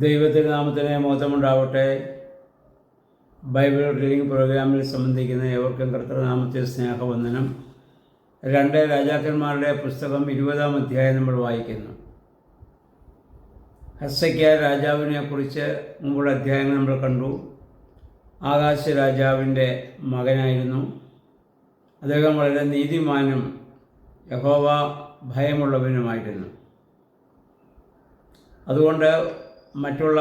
ദൈവത്തിൻ്റെ നാമത്തിന് മഹത്വമുണ്ടാവട്ടെ. Bible reading പ്രോഗ്രാമിൽ സംബന്ധിക്കുന്ന ഏവർക്കും കർത്തൃനാമത്തിൽ സ്നേഹവന്ദനം. 2 രാജാക്കന്മാരുടെ പുസ്തകം 20-ാം അധ്യായം നമ്മൾ വായിക്കുന്നു. ഹെസ്സക്കിയാ രാജാവിനെ കുറിച്ച് മുമ്പുള്ള അധ്യായങ്ങൾ നമ്മൾ കണ്ടു. ആകാശ രാജാവിൻ്റെ മകനായിരുന്നു. അദ്ദേഹം വളരെ നീതിമാനും യഹോവ ഭയമുള്ളവനുമായിരുന്നു. അതുകൊണ്ട് മറ്റുള്ള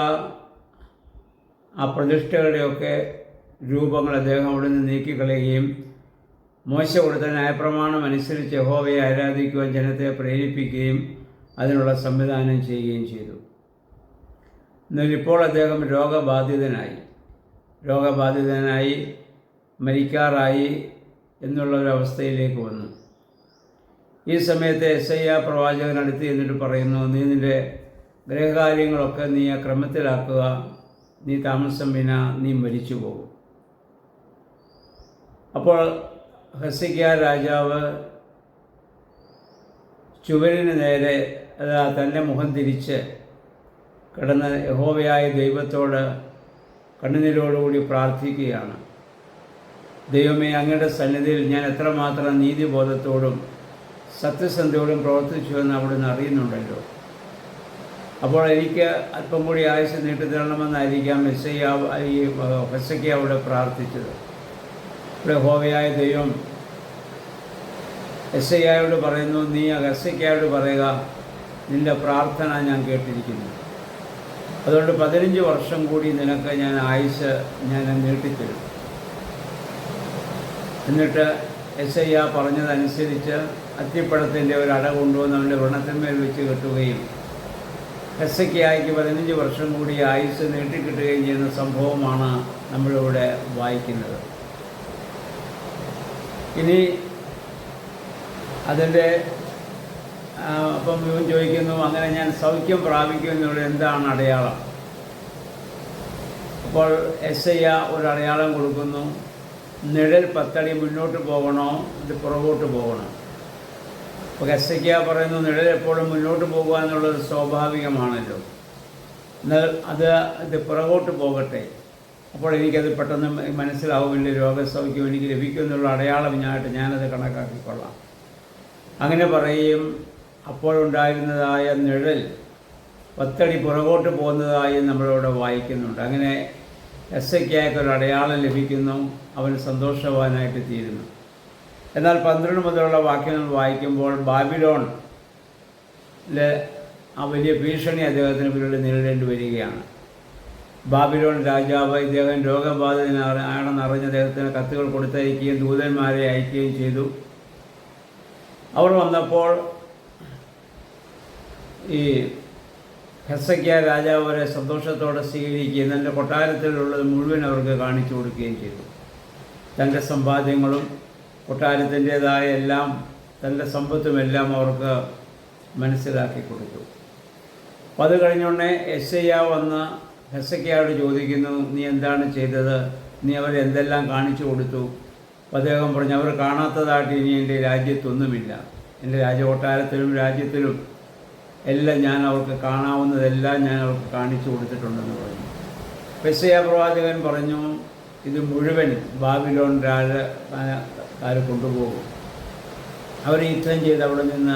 ആ പ്രതിഷ്ഠകളുടെയൊക്കെ രൂപങ്ങൾ അദ്ദേഹം അവിടെ നിന്ന് നീക്കിക്കളയുകയും മോശ കൊടുത്ത ന്യായപ്രമാണം അനുസരിച്ച് യഹോവയെ ആരാധിക്കുവാൻ ജനത്തെ പ്രേരിപ്പിക്കുകയും അതിനുള്ള സംവിധാനം ചെയ്യുകയും ചെയ്തു. എന്നാൽ ഇപ്പോൾ അദ്ദേഹം രോഗബാധിതനായി മരിക്കാറായി എന്നുള്ളൊരവസ്ഥയിലേക്ക് വന്നു. ഈ സമയത്ത് യെശയ്യാ പ്രവാചകനടുത്ത് എന്നിട്ട് പറയുന്നു, നീ നിൻ്റെ ഗൃഹകാര്യങ്ങളൊക്കെ നീ ക്രമത്തിലാക്കുക, നീ താമസം വിന നീ മരിച്ചു പോകും. അപ്പോൾ ഹെസ്സക്കിയാ രാജാവ് ചുവരിന് നേരെ തൻ്റെ മുഖം തിരിച്ച് കിടന്ന് യഹോവയായ ദൈവത്തോട് കണ്ണുനീരോടുകൂടി പ്രാർത്ഥിക്കുകയാണ്. ദൈവമേ, അങ്ങയുടെ സന്നിധിയിൽ ഞാൻ എത്രമാത്രം നീതിബോധത്തോടും സത്യസന്ധയോടും പ്രവർത്തിച്ചുവെന്ന് അവിടുന്ന് അറിയുന്നുണ്ടല്ലോ. അപ്പോൾ എനിക്ക് അല്പം കൂടി ആയുസ് നീട്ടിത്തരണമെന്നായിരിക്കാം ഹെസ്സക്കിയാ അവിടെ പ്രാർത്ഥിച്ചത്. ഇവിടെ യഹോവയായ ദൈവം യെശയ്യായോട് പറയുന്നു, നീ ഹെസ്സക്കിയായോട് പറയുക, നിൻ്റെ പ്രാർത്ഥന ഞാൻ കേട്ടിരിക്കുന്നു. അതുകൊണ്ട് 15 വർഷം കൂടി നിനക്ക് ഞാൻ ആയുസ് നീട്ടിത്തരും. എന്നിട്ട് യെശയ്യാ പറഞ്ഞതനുസരിച്ച് അത്തിപ്പഴത്തിൻ്റെ ഒരു അട കൊണ്ടുവന്ന് അവൻ്റെ വ്രണത്തിന്മേൽ വെച്ച് കെട്ടുകയും ഹെസ്സക്കിയായ്ക്ക് 15 വർഷം കൂടി ആയുസ് നീട്ടിക്കിട്ടുകയും ചെയ്യുന്ന സംഭവമാണ് നമ്മളിവിടെ വായിക്കുന്നത്. ഇനി അതിൻ്റെ അപ്പം ഇവൻ ചോദിക്കുന്നു, അങ്ങനെ ഞാൻ സൗഖ്യം പ്രാപിക്കും എന്നുള്ളത് എന്താണ് അടയാളം? അപ്പോൾ യെശയ്യാ ഒരു അടയാളം കൊടുക്കുന്നു. നിഴൽ 10 അടി മുന്നോട്ട് പോകണോ ഇത് പുറകോട്ട് പോകണോ? അപ്പോൾ ഹെസ്സക്കിയാ പറയുന്നു, നിഴൽ എപ്പോഴും മുന്നോട്ട് പോകുക എന്നുള്ളത് സ്വാഭാവികമാണല്ലോ, എന്നാൽ ഇത് പുറകോട്ട് പോകട്ടെ, അപ്പോൾ എനിക്കത് പെട്ടെന്ന് മനസ്സിലാവില്ല, രോഗസൗഖ്യം എനിക്ക് ലഭിക്കുമെന്നുള്ള അടയാളം ഞാനത് കണക്കാക്കിക്കൊള്ളാം. അങ്ങനെ പറയുകയും അപ്പോഴുണ്ടായിരുന്നതായ നിഴൽ 10 അടി പുറകോട്ട് പോകുന്നതായി നമ്മളിവിടെ വായിക്കുന്നുണ്ട്. അങ്ങനെ ഹെസ്സക്കിയായ്ക്ക് ഒരു അടയാളം ലഭിക്കുന്നു, അവൻ സന്തോഷവാനായിട്ട് തീരുന്നു. എന്നാൽ 12 മുതലുള്ള വാക്യങ്ങൾ വായിക്കുമ്പോൾ ബാബിലോണിലെ ആ വലിയ ഭീഷണി അദ്ദേഹത്തിന് പിന്നീട് നേരിടേണ്ടി വരികയാണ്. ബാബിലോൺ രാജാവ് ഇദ്ദേഹം രോഗബാധിതനാണെന്നറിഞ്ഞ് അദ്ദേഹത്തിന് കത്തുകൾ കൊടുത്തയക്കുകയും ദൂതന്മാരെ അയക്കുകയും ചെയ്തു. അവർ വന്നപ്പോൾ ഈ ഹെസ്സക്കിയാ രാജാവ് അവരെ സന്തോഷത്തോടെ സ്വീകരിക്കുകയും തൻ്റെ കൊട്ടാരത്തിലുള്ളത് മുഴുവൻ അവർക്ക് കാണിച്ചു കൊടുക്കുകയും ചെയ്തു. തൻ്റെ സമ്പാദ്യങ്ങളും കൊട്ടാരത്തിൻ്റേതായ എല്ലാം, തൻ്റെ സമ്പത്തുമെല്ലാം അവർക്ക് മനസ്സിലാക്കി കൊടുത്തു. അപ്പോൾ അത് കഴിഞ്ഞുടനെ യെശയ്യാ വന്ന് ഹെസ്സക്കിയായോട് ചോദിക്കുന്നു, നീ എന്താണ് ചെയ്തത്? നീ അവരെ എന്തെല്ലാം കാണിച്ചു കൊടുത്തു? അപ്പോൾ അദ്ദേഹം പറഞ്ഞു, അവർ കാണാത്തതായിട്ട് ഇനി എൻ്റെ രാജ്യത്തൊന്നുമില്ല. എൻ്റെ രാജകൊട്ടാരത്തിലും രാജ്യത്തിലും എല്ലാം ഞാൻ അവർക്ക് കാണാവുന്നതെല്ലാം ഞാൻ അവർക്ക് കാണിച്ചു കൊടുത്തിട്ടുണ്ടെന്ന് പറഞ്ഞു. യെശയ്യാ പ്രവാചകൻ പറഞ്ഞു, ഇത് മുഴുവൻ ബാബിലോൺ രാജാക്കാർ കൊണ്ടുപോകും. അവർ യുദ്ധം ചെയ്ത് അവിടെ നിന്ന്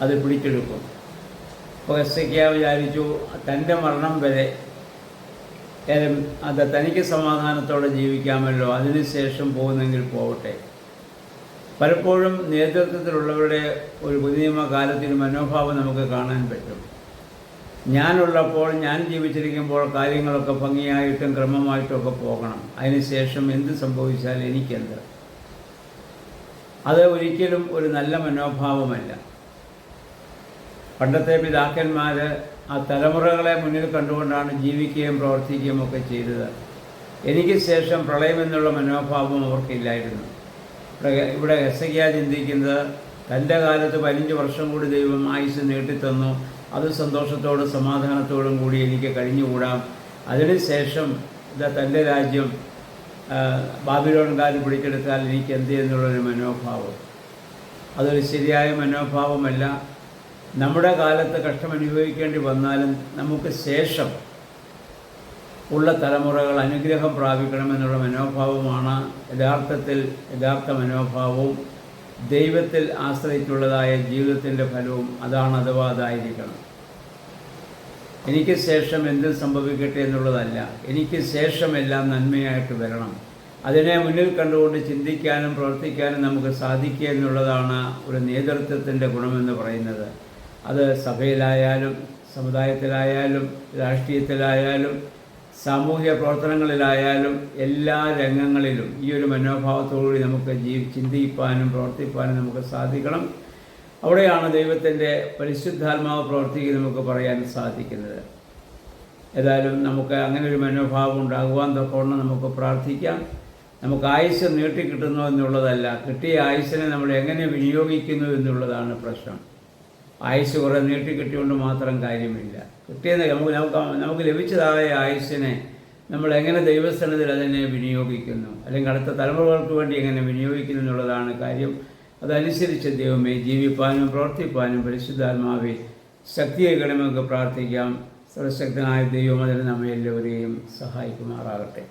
അത് പിടിച്ചെടുക്കും. അപ്പോൾ ഹെസ്സക്കിയാ വിചാരിച്ചു, തൻ്റെ മരണം വരെ തനിക്ക് സമാധാനത്തോടെ ജീവിക്കാമല്ലോ, അതിനുശേഷം പോകുന്നെങ്കിൽ പോകട്ടെ. പലപ്പോഴും നേതൃത്വത്തിലുള്ളവരുടെ ഒരു പുതുനിയമ കാലത്തിന് മനോഭാവം നമുക്ക് കാണാൻ പറ്റും. ഞാനുള്ളപ്പോൾ, ഞാൻ ജീവിച്ചിരിക്കുമ്പോൾ കാര്യങ്ങളൊക്കെ ഭംഗിയായിട്ടും ക്രമമായിട്ടും ഒക്കെ പോകണം, അതിനുശേഷം എന്ത് സംഭവിച്ചാലും എനിക്കെന്ത്. അത് ഒരിക്കലും ഒരു നല്ല മനോഭാവമല്ല. പണ്ടത്തെ പിതാക്കന്മാർ ആ തലമുറകളെ മുന്നിൽ കണ്ടുകൊണ്ടാണ് ജീവിക്കുകയും പ്രവർത്തിക്കുകയും ഒക്കെ ചെയ്തത്. എനിക്ക് ശേഷം പ്രളയമെന്നുള്ള മനോഭാവം അവർക്കില്ലായിരുന്നു. ഇവിടെ ഹെസ്സക്കിയാ ചിന്തിക്കുന്നത്, തൻ്റെ കാലത്ത് 15 വർഷം കൂടി ദൈവം ആയുസ് നീട്ടിത്തന്നു, അത് സന്തോഷത്തോടും സമാധാനത്തോടും കൂടി എനിക്ക് കഴിഞ്ഞുകൂടാം. അതിനുശേഷം തൻ്റെ രാജ്യം ബാബിലോൺകാർ പിടിച്ചെടുത്താൽ എനിക്ക് എന്ത് എന്നുള്ളൊരു മനോഭാവം, അതൊരു ശരിയായ മനോഭാവമല്ല. നമ്മുടെ കാലത്ത് കഷ്ടം അനുഭവിക്കേണ്ടി വന്നാലും നമുക്ക് ശേഷം ഉള്ള തലമുറകൾ അനുഗ്രഹം പ്രാപിക്കണമെന്നുള്ള മനോഭാവമാണ് യഥാർത്ഥ മനോഭാവവും ദൈവത്തിൽ ആശ്രയിച്ചുള്ളതായ ജീവിതത്തിൻ്റെ ഫലവും അതാണ്, അഥവാ അതായിരിക്കണം. എനിക്ക് ശേഷം എന്തും സംഭവിക്കട്ടെ എന്നുള്ളതല്ല, എനിക്ക് ശേഷം എല്ലാം നന്മയായിട്ട് വരണം. അതിനെ മുന്നിൽ കണ്ടുകൊണ്ട് ചിന്തിക്കാനും പ്രവർത്തിക്കാനും നമുക്ക് സാധിക്കുക എന്നുള്ളതാണ് ഒരു നേതൃത്വത്തിൻ്റെ ഗുണമെന്ന് പറയുന്നത്. അത് സഭയിലായാലും സമുദായത്തിലായാലും രാഷ്ട്രീയത്തിലായാലും സാമൂഹിക പ്രവർത്തനങ്ങളിലായാലും എല്ലാ രംഗങ്ങളിലും ഈ ഒരു മനോഭാവത്തോടുകൂടി നമുക്ക് ചിന്തിക്കാനും പ്രവർത്തിക്കാനും നമുക്ക് സാധിക്കണം. അവിടെയാണ് ദൈവത്തിൻ്റെ പരിശുദ്ധാത്മാവ് പ്രവർത്തിക്കുക നമുക്ക് പറയാൻ സാധിക്കുന്നത്. ഏതായാലും നമുക്ക് അങ്ങനെ ഒരു മനോഭാവം ഉണ്ടാകുവാൻ തൊക്കെ നമുക്ക് പ്രാർത്ഥിക്കാം. നമുക്ക് ആയുസ് നീട്ടിക്കിട്ടുന്നു എന്നുള്ളതല്ല, കിട്ടിയ ആയുസ്സിനെ നമ്മൾ എങ്ങനെ വിനിയോഗിക്കുന്നു എന്നുള്ളതാണ് പ്രശ്നം. ആയുസ് കുറേ നീട്ടിക്കിട്ടിക്കൊണ്ട് മാത്രം കാര്യമില്ല. കിട്ടിയത് നമുക്ക് ലഭിച്ചതായ ആയുസ്സിനെ നമ്മൾ എങ്ങനെ ദൈവസ്ഥാനത്തിൽ അതിനെ വിനിയോഗിക്കുന്നു, അല്ലെങ്കിൽ അടുത്ത തലമുറകൾക്ക് വേണ്ടി എങ്ങനെ വിനിയോഗിക്കുന്നു എന്നുള്ളതാണ് കാര്യം. അതനുസരിച്ച് ദൈവമേ ജീവിപ്പാനും പ്രവർത്തിപ്പാനും പരിശുദ്ധാത്മാവെ ശക്തിയേക്കണമെന്ന് പ്രാർത്ഥിക്കാം. സർവശക്തനായ ദൈവം അതിന് നമ്മെ എല്ലാവരെയും സഹായിക്കുമാറാകട്ടെ.